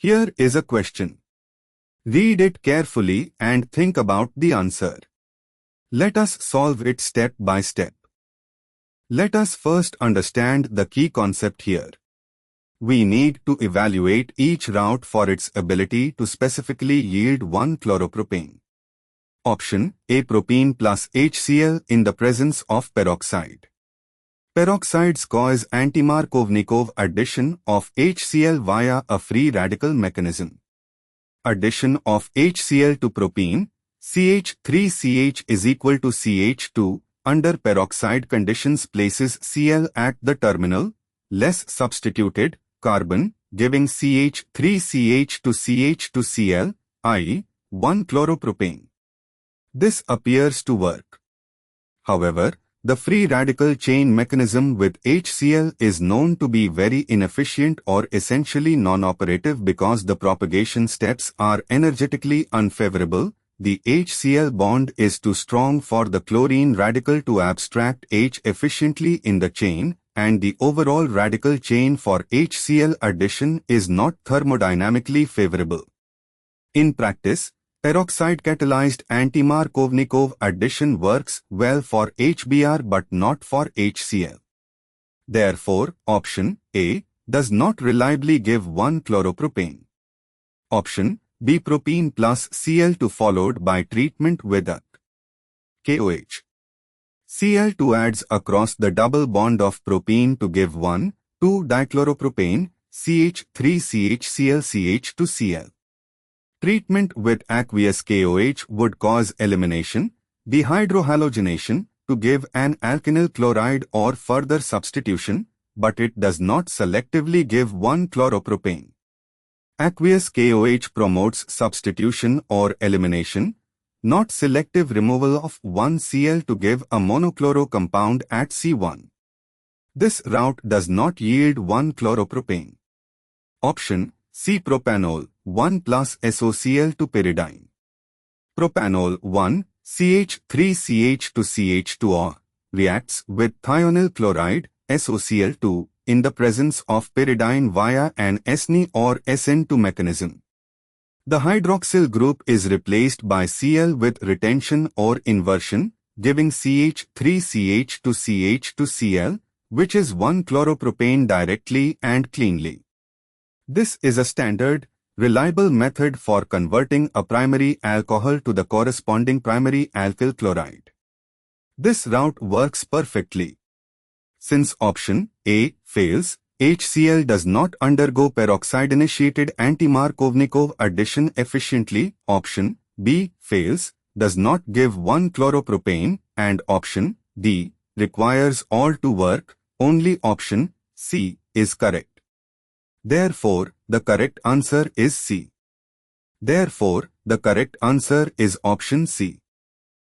Here is a question. Read it carefully and think about the answer. Let us solve it step by step. Let us first understand the key concept here. We need to evaluate each route for its ability to specifically yield 1-chloropropane. Option A. Propene plus HCl in the presence of peroxide. Peroxides cause anti-Markovnikov addition of HCl via a free radical mechanism. Addition of HCl to propene, CH3CH is equal to CH2, under peroxide conditions places Cl at the terminal, less substituted carbon, giving CH3CH to CH2Cl, i.e., 1-chloropropane. This appears to work. However, the free radical chain mechanism with HCl is known to be very inefficient or essentially non-operative because the propagation steps are energetically unfavorable. The HCl bond is too strong for the chlorine radical to abstract H efficiently in the chain, and the overall radical chain for HCl addition is not thermodynamically favorable. In practice, peroxide-catalyzed anti-Markovnikov addition works well for HBr but not for HCl. Therefore, option A does not reliably give 1-chloropropane. Option B. Propene plus Cl2 followed by treatment with IChO. Cl2 adds across the double bond of propene to give 1,2-dichloropropane, CH3CHClCH2Cl. Treatment with aqueous KOH would cause elimination, dehydrohalogenation, to give an alkenyl chloride or further substitution, but it does not selectively give 1-chloropropane. Aqueous KOH promotes substitution or elimination, not selective removal of 1Cl to give a monochloro compound at C1. This route does not yield 1-chloropropane. Option C. Propanol 1 plus SOCl to pyridine. Propanol 1, CH3CH to CH2O, reacts with thionyl chloride, SOCl2, in the presence of pyridine via an SNE or SN2 mechanism. The hydroxyl group is replaced by Cl with retention or inversion, giving CH3CH to CH2Cl, which is 1-chloropropane directly and cleanly. This is a standard, reliable method for converting a primary alcohol to the corresponding primary alkyl chloride. This route works perfectly. Since option A fails, HCl does not undergo peroxide-initiated anti-Markovnikov addition efficiently, option B fails, does not give 1-chloropropane, and option D requires all to work, only option C is correct. Therefore, the correct answer is C. Therefore, the correct answer is option C.